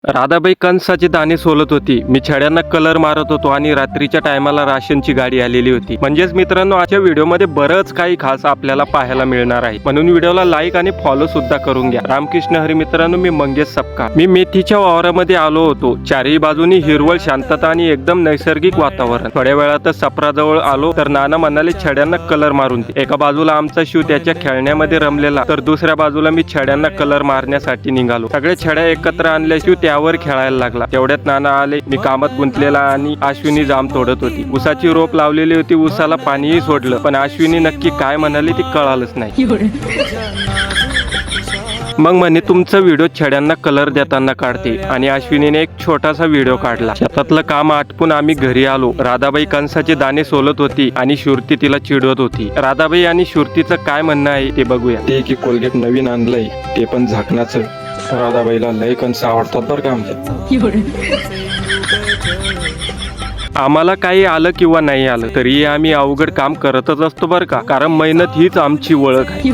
राधाबाई कणसाचे दाणे सोलत होती. मी छड्यांना कलर मारत होतो आणि रात्रीच्या टायमाला राशनची गाडी आलेली होती. म्हणजेच मित्रांनो, आजच्या व्हिडिओमध्ये बरंच काही खास आपल्याला पाहायला मिळणार आहे. म्हणून व्हिडिओला लाईक आणि फॉलो सुद्धा करून घ्या. रामकृष्ण हरी मित्रांनो, मी मंगेश सपकाळ. मी मेथीच्या वावरामध्ये आलो होतो. चारही बाजूनी हिरवळ शांतता आणि एकदम नैसर्गिक वातावरण. थोड्या वेळातच सपराजवळ आलो तर नाना म्हणाले छड्यांना कलर मारून दे. एका बाजूला आमचा शिव त्याच्या खेळण्यामध्ये रमलेला, तर दुसऱ्या बाजूला मी छड्यांना कलर मारण्यासाठी निघालो. सगळ्या छड्या एकत्र आणल्या शिव त्यावर खेळायला लागला. तेवढ्यात नाना आले. मी कामात गुंतलेला आणि अश्विनी जाम तोडत होती. उसाची रोप लावलेली होती. उसाला पाणीही सोडलं, पण अश्विनी नक्की काय म्हणाली ती कळालंच नाही. मग म्हणे तुमचा व्हिडिओ छड्यांना कलर देताना काढते, आणि अश्विनीने एक छोटासा व्हिडिओ काढला. शेतातलं काम आटपून आम्ही घरी आलो. राधाबाई कणसाचे दाणे सोलत होती आणि श्रुती तिला चिडवत होती. राधाबाई आणि श्रुतीचं काय म्हणणं आहे ते बघूया. ते की कोलगेट नवीन आणलंय, ते पण झाकणाचं. राधाबाईला लय कणस आवडतात बरं का आमच्या. आम्हाला काही आलं किंवा नाही आलं तरी आम्ही अवघड काम करतच असतो बरं का, कारण मेहनत हीच आमची ओळख आहे.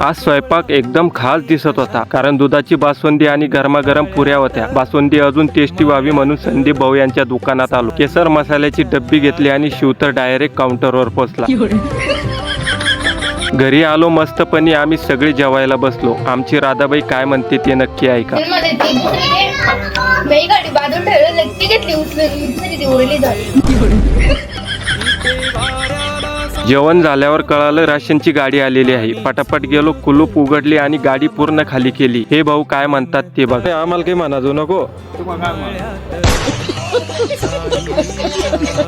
आज स्वयंपाक एकदम खास दिसत होता, कारण दुधाची बासुंदी आणि गरमागरम पुऱ्या होत्या. बासुंदी अजून टेस्टी व्हावी म्हणून संदीप भाऊ यांच्या दुकानात आलो. केसर मसाल्याची डब्बी घेतली आणि शिव तर डायरेक्ट काउंटरवर पोचला. घरी आलो. मस्तपणी आम्ही सगळे जेवायला बसलो. आमची राधाबाई काय म्हणते ते नक्की ऐका. जेवण झाल्यावर कळालं राशनची गाडी आलेली आहे. पटापट गेलो, कुलूप उघडली आणि गाडी पूर्ण खाली केली. हे भाऊ काय म्हणतात ते बघा. आम्हाला काही म्हणाजो नको.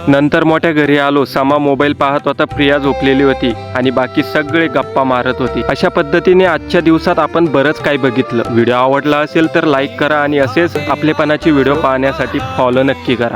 नंतर मोठ्या घरी आलो. समा मोबाईल पाहत होता, प्रिया झोपलेली होती आणि बाकी सगळे गप्पा मारत होते. अशा पद्धतीने आजच्या दिवसात आपण बरंच काही बघितलं. व्हिडिओ आवडला असेल तर लाईक करा आणि असेच आपलेपणाचे व्हिडिओ पाहण्यासाठी फॉलो नक्की करा.